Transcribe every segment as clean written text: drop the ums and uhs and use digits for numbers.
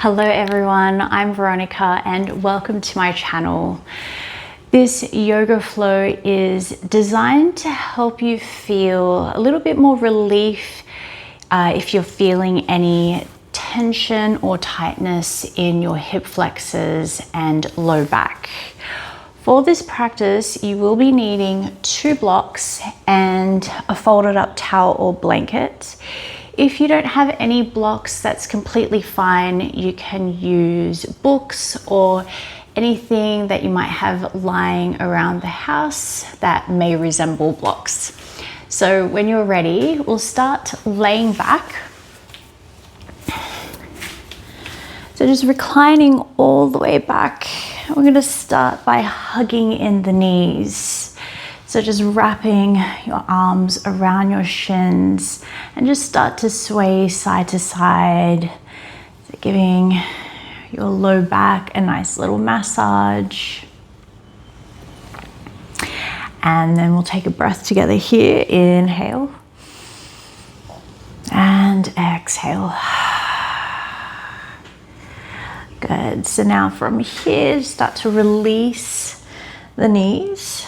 Hello everyone, I'm Veronica and welcome to my channel. This yoga flow is designed to help you feel a little bit more relief if you're feeling any tension or tightness in your hip flexors and low back. For this practice, you will be needing 2 blocks and a folded up towel or blanket. If you don't have any blocks, that's completely fine. You can use books or anything that you might have lying around the house that may resemble blocks. So when you're ready, we'll start laying back. So just reclining all the way back. We're going to start by hugging in the knees. So just wrapping your arms around your shins and just start to sway side to side. So giving your low back a nice little massage. And then we'll take a breath together here. Inhale and exhale. Good. So now from here, start to release the knees.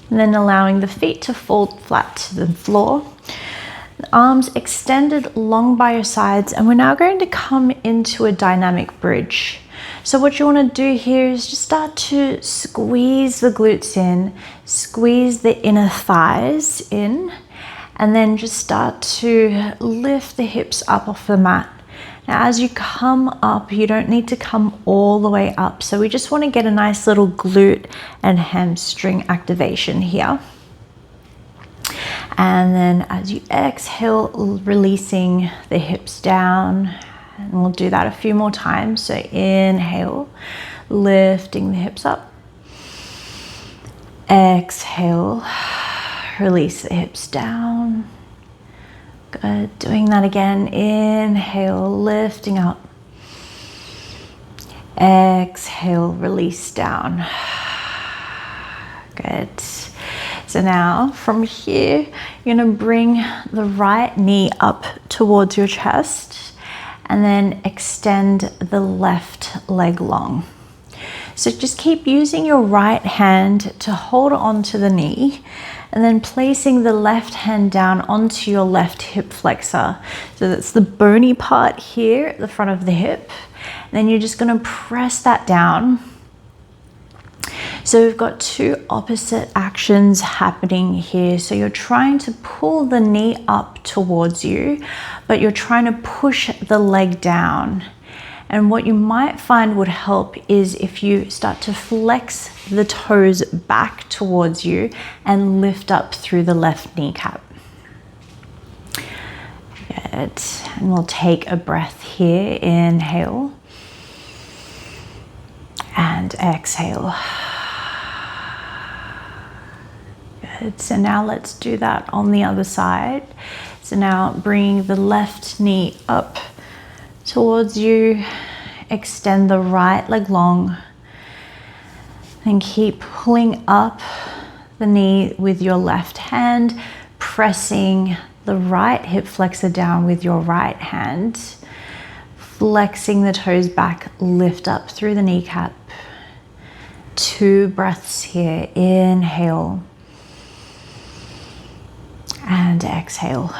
And then allowing the feet to fall flat to the floor. The arms extended long by your sides, and we're now going to come into a dynamic bridge. So what you want to do here is just start to squeeze the glutes in, squeeze the inner thighs in, and then just start to lift the hips up off the mat. Now, as you come up, you don't need to come all the way up. So we just want to get a nice little glute and hamstring activation here. And then as you exhale, releasing the hips down. And we'll do that a few more times. So inhale, lifting the hips up. Exhale, release the hips down. Good. Doing that again. Inhale, lifting up. Exhale, release down. Good. So now from here, you're going to bring the right knee up towards your chest and then extend the left leg long. So just keep using your right hand to hold on to the knee and then placing the left hand down onto your left hip flexor. So that's the bony part here at the front of the hip. And then you're just going to press that down. So we've got 2 opposite actions happening here. So you're trying to pull the knee up towards you, but you're trying to push the leg down. And what you might find would help is if you start to flex the toes back towards you and lift up through the left kneecap. Good. And we'll take a breath here. Inhale and exhale. Good. So now let's do that on the other side. So now bringing the left knee up towards you, extend the right leg long, and keep pulling up the knee with your left hand, pressing the right hip flexor down with your right hand, flexing the toes back, lift up through the kneecap. 2 breaths here. Inhale and exhale.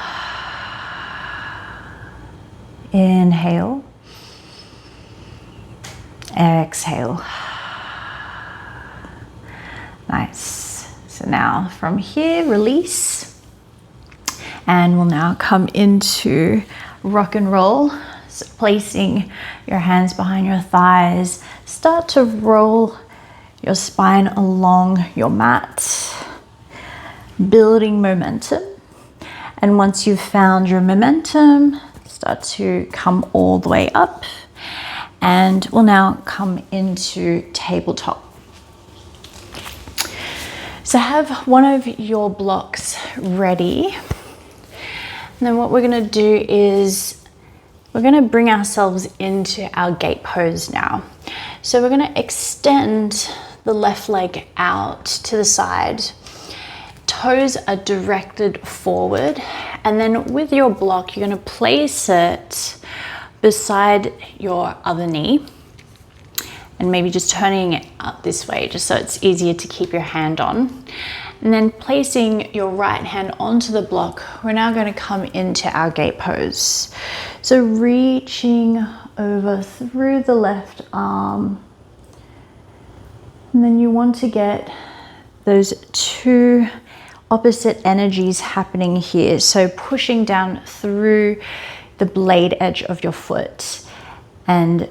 Inhale, exhale. Nice. So now from here, release. And we'll now come into rock and roll. So placing your hands behind your thighs, start to roll your spine along your mat, building momentum. And once you've found your momentum, start to come all the way up, and we'll now come into tabletop. So have one of your blocks ready. And then what we're going to do is we're going to bring ourselves into our gate pose now. So we're going to extend the left leg out to the side. Toes are directed forward, and then with your block, you're going to place it beside your other knee, and maybe just turning it up this way just so it's easier to keep your hand on. And then placing your right hand onto the block, we're now going to come into our gate pose. So reaching over through the left arm. And then you want to get those two opposite energies happening here. So pushing down through the blade edge of your foot and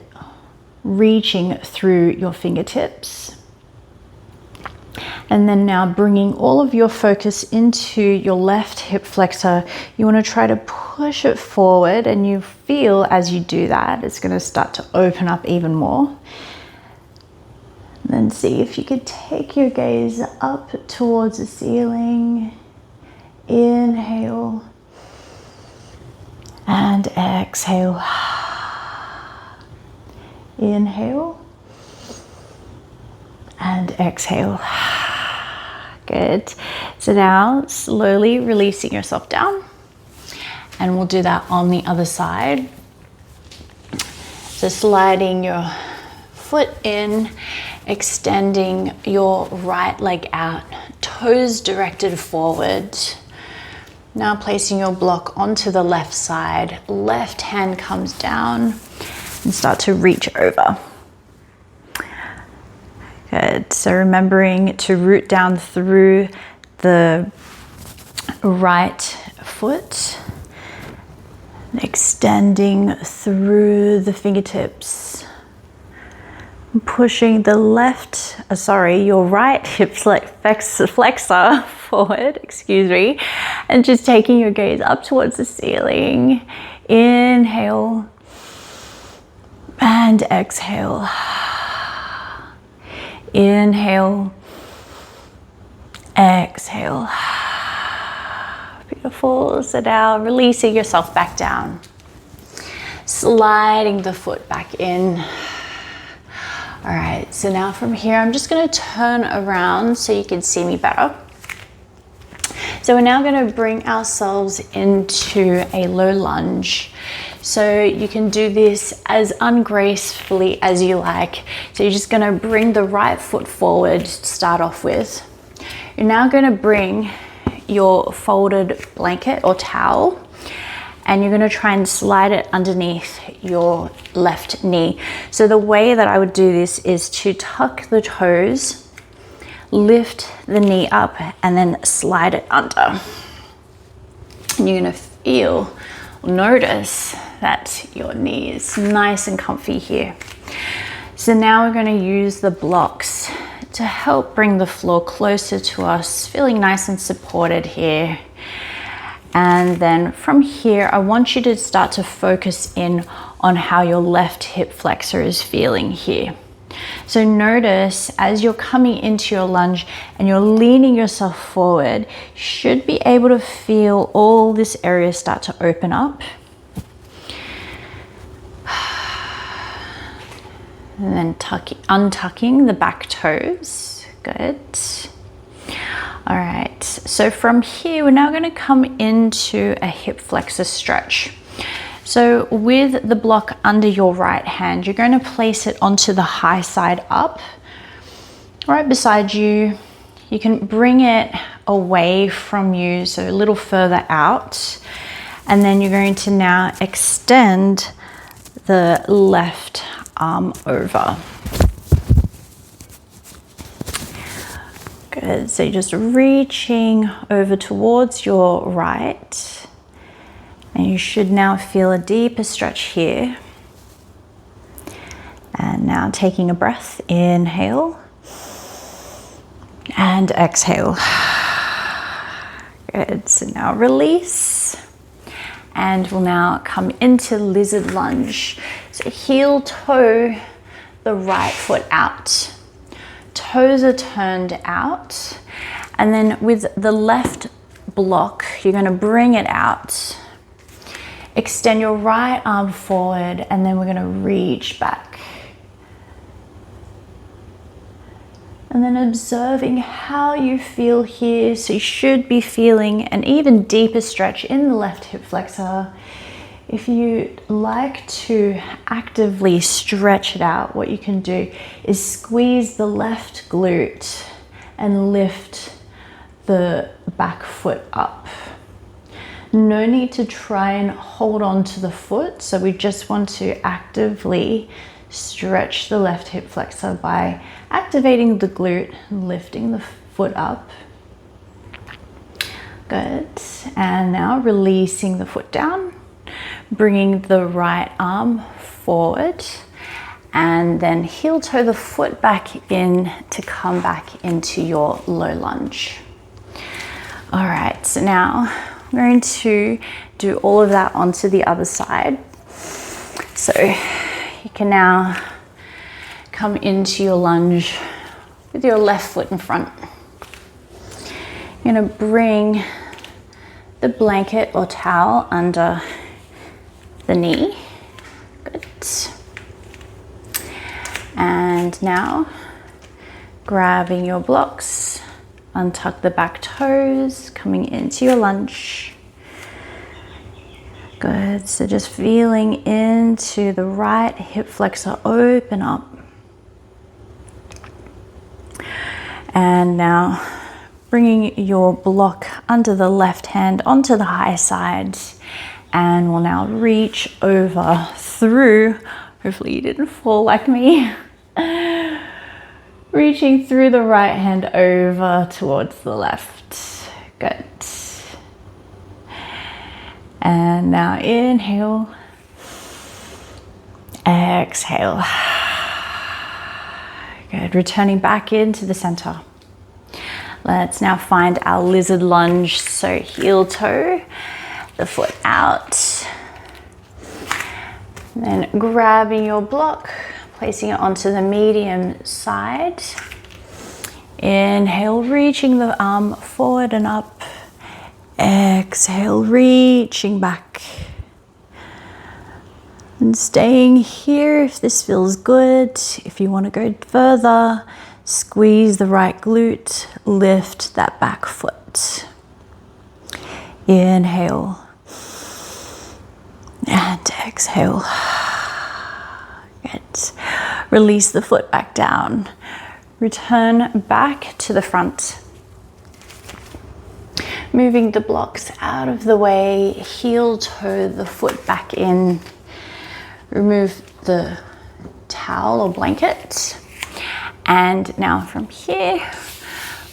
reaching through your fingertips. And then now bringing all of your focus into your left hip flexor. You want to try to push it forward, and you feel as you do that, it's going to start to open up even more. And then see if you could take your gaze up towards the ceiling. Inhale and exhale. Inhale and exhale. Good. So now slowly releasing yourself down, and we'll do that on the other side. So sliding your foot in, extending your right leg out, toes directed forward. Now placing your block onto the left side, left hand comes down and start to reach over. Good. So remembering to root down through the right foot, extending through the fingertips, pushing the your right hip flexor forward, excuse me, and just taking your gaze up towards the ceiling. Inhale and exhale. Inhale, exhale. Beautiful. So now releasing yourself back down. Sliding the foot back in. All right, so now from here, I'm just gonna turn around so you can see me better. So we're now gonna bring ourselves into a low lunge. So you can do this as ungracefully as you like. So you're just gonna bring the right foot forward to start off with. You're now gonna bring your folded blanket or towel, and you're gonna try and slide it underneath your left knee. So the way that I would do this is to tuck the toes, lift the knee up, and then slide it under. And you're gonna notice that your knee is nice and comfy here. So now we're going to use the blocks to help bring the floor closer to us, feeling nice and supported here. And then from here, I want you to start to focus in on how your left hip flexor is feeling here. So notice as you're coming into your lunge and you're leaning yourself forward, you should be able to feel all this area start to open up. And then untucking the back toes. Good. All right, so from here, we're now going to come into a hip flexor stretch. So with the block under your right hand, you're going to place it onto the high side up, right beside you. You can bring it away from you, so a little further out. And then you're going to now extend the left arm over. Good, so just reaching over towards your right. And you should now feel a deeper stretch here. And now taking a breath, inhale and exhale. Good, so now release. And we'll now come into lizard lunge. So heel toe the right foot out. Toes are turned out. And then with the left block, you're going to bring it out. Extend your right arm forward, and then we're going to reach back. And then observing how you feel here. So you should be feeling an even deeper stretch in the left hip flexor. if you like to actively stretch it out, what you can do is squeeze the left glute and lift the back foot up. No need to try and hold on to the foot. So we just want to actively stretch the left hip flexor by activating the glute and lifting the foot up. Good. And now releasing the foot down, bringing the right arm forward, and then heel toe the foot back in to come back into your low lunge. All right, so now I'm going to do all of that onto the other side. So you can now come into your lunge with your left foot in front. You're gonna bring the blanket or towel under the knee. Good. And now grabbing your blocks, untuck the back toes, coming into your lunge. Good, so just feeling into the right hip flexor, open up. And now bringing your block under the left hand onto the high side, and we'll now reach over through, hopefully you didn't fall like me, reaching through the right hand over towards the left. Good. And now inhale, exhale. Good, returning back into the center. Let's now find our lizard lunge. So heel toe, the foot out. Then grabbing your block, placing it onto the medium side. Inhale, reaching the arm forward and up. Exhale, reaching back. And staying here if this feels good. If you want to go further, squeeze the right glute, lift that back foot. Inhale. And exhale. Good. Release the foot back down. Return back to the front. Moving the blocks out of the way, heel toe the foot back in. Remove the towel or blanket. And now from here,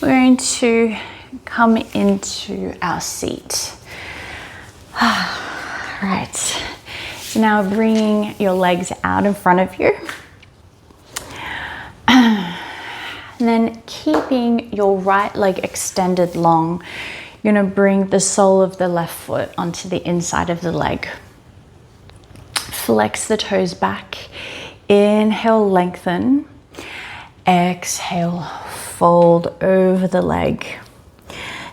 we're going to come into our seat. Right, so now bringing your legs out in front of you. And then keeping your right leg extended long, you're gonna bring the sole of the left foot onto the inside of the leg. Flex the toes back. Inhale, lengthen. Exhale, fold over the leg.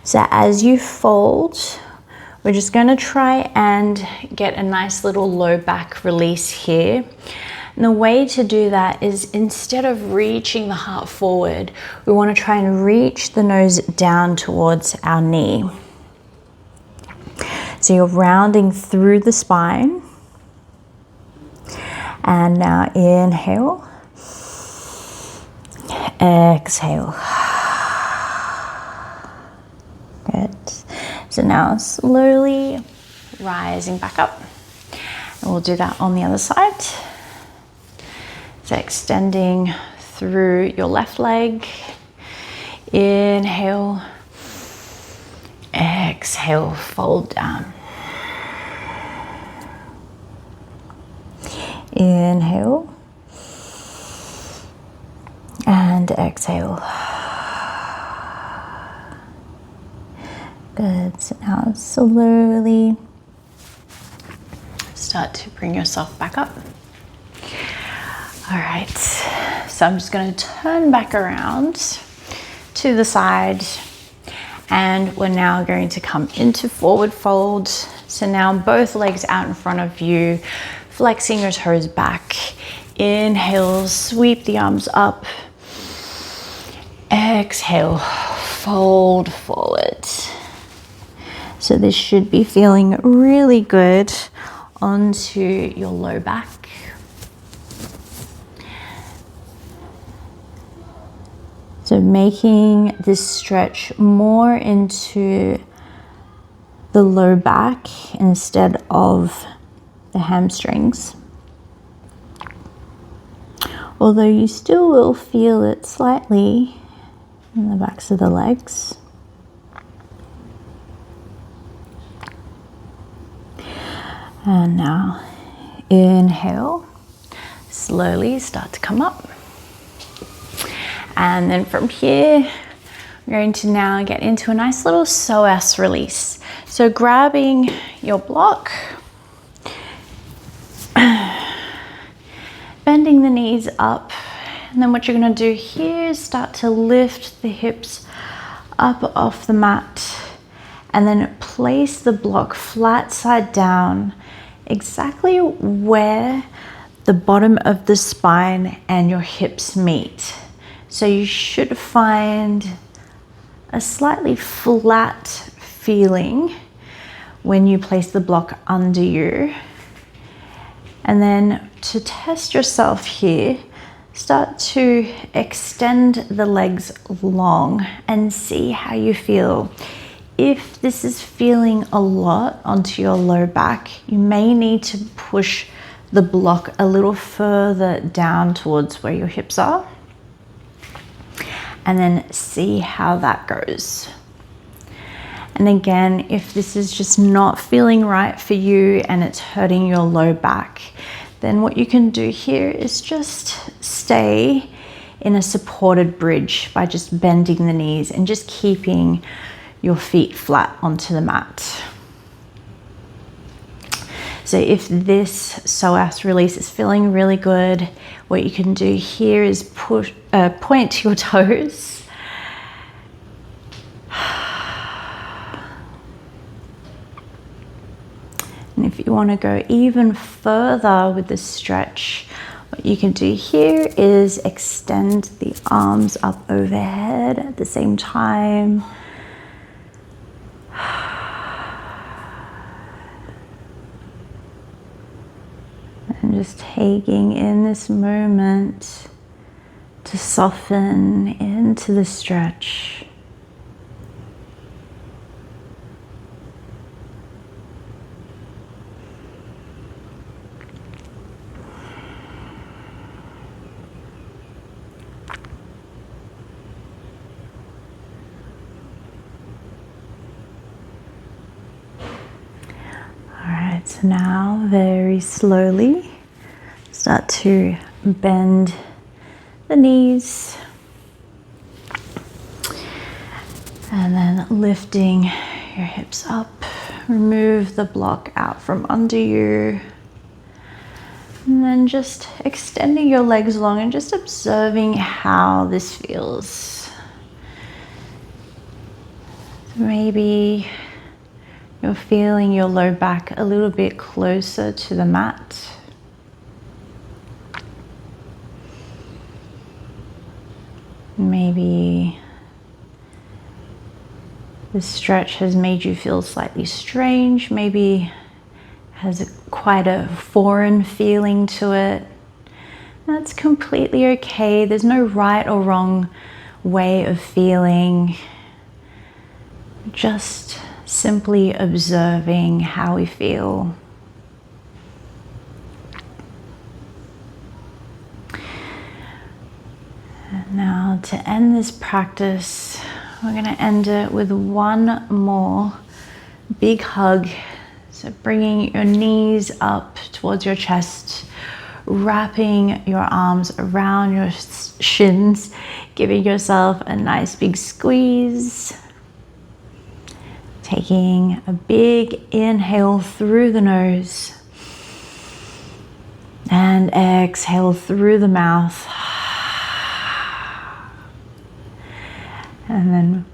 So as you fold, we're just going to try and get a nice little low back release here. And the way to do that is, instead of reaching the heart forward, we want to try and reach the nose down towards our knee. So you're rounding through the spine. And now inhale. Exhale. Good. So now slowly rising back up. And we'll do that on the other side. So extending through your left leg. Inhale. Exhale, fold down. Inhale. And exhale. Good. So now slowly start to bring yourself back up. All right. So I'm just going to turn back around to the side, and we're now going to come into forward fold. So now both legs out in front of you, flexing your toes back. Inhale, sweep the arms up. Exhale, fold forward. So this should be feeling really good onto your low back. So making this stretch more into the low back instead of the hamstrings. Although you still will feel it slightly in the backs of the legs. And now inhale, slowly start to come up. And then from here, we're going to now get into a nice little psoas release. So grabbing your block, bending the knees up, and then what you're going to do here is start to lift the hips up off the mat, and then place the block flat side down, exactly where the bottom of the spine and your hips meet. So you should find a slightly flat feeling when you place the block under you. And then to test yourself here, start to extend the legs long and see how you feel. If this is feeling a lot onto your low back, you may need to push the block a little further down towards where your hips are, and then see how that goes. And again, if this is just not feeling right for you and it's hurting your low back, then what you can do here is just stay in a supported bridge by just bending the knees and just keeping your feet flat onto the mat. So if this psoas release is feeling really good, what you can do here is point your toes. And if you want to go even further with the stretch, what you can do here is extend the arms up overhead at the same time. And just taking in this moment to soften into the stretch. So now very slowly start to bend the knees and then lifting your hips up, remove the block out from under you, and then just extending your legs long and just observing how this feels. Maybe you're feeling your low back a little bit closer to the mat. Maybe the stretch has made you feel slightly strange, maybe has quite a foreign feeling to it. That's completely okay. There's no right or wrong way of feeling. Just simply observing how we feel. And now to end this practice, we're going to end it with one more big hug. So bringing your knees up towards your chest, wrapping your arms around your shins, giving yourself a nice big squeeze. Taking a big inhale through the nose and exhale through the mouth. And then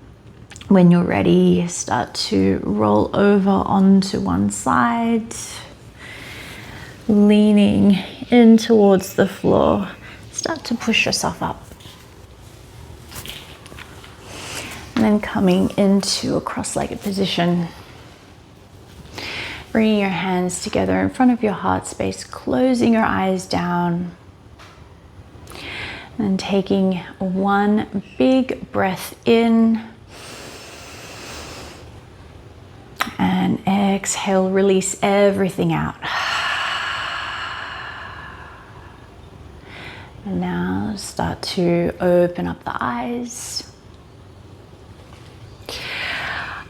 when you're ready, start to roll over onto one side, leaning in towards the floor. Start to push yourself up. And then coming into a cross-legged position. Bringing your hands together in front of your heart space, closing your eyes down. And taking one big breath in. And exhale, release everything out. And now start to open up the eyes.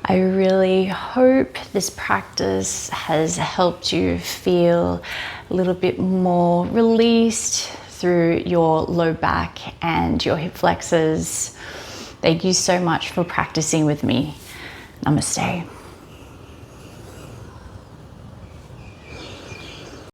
I really hope this practice has helped you feel a little bit more released through your low back and your hip flexors. Thank you so much for practicing with me. Namaste.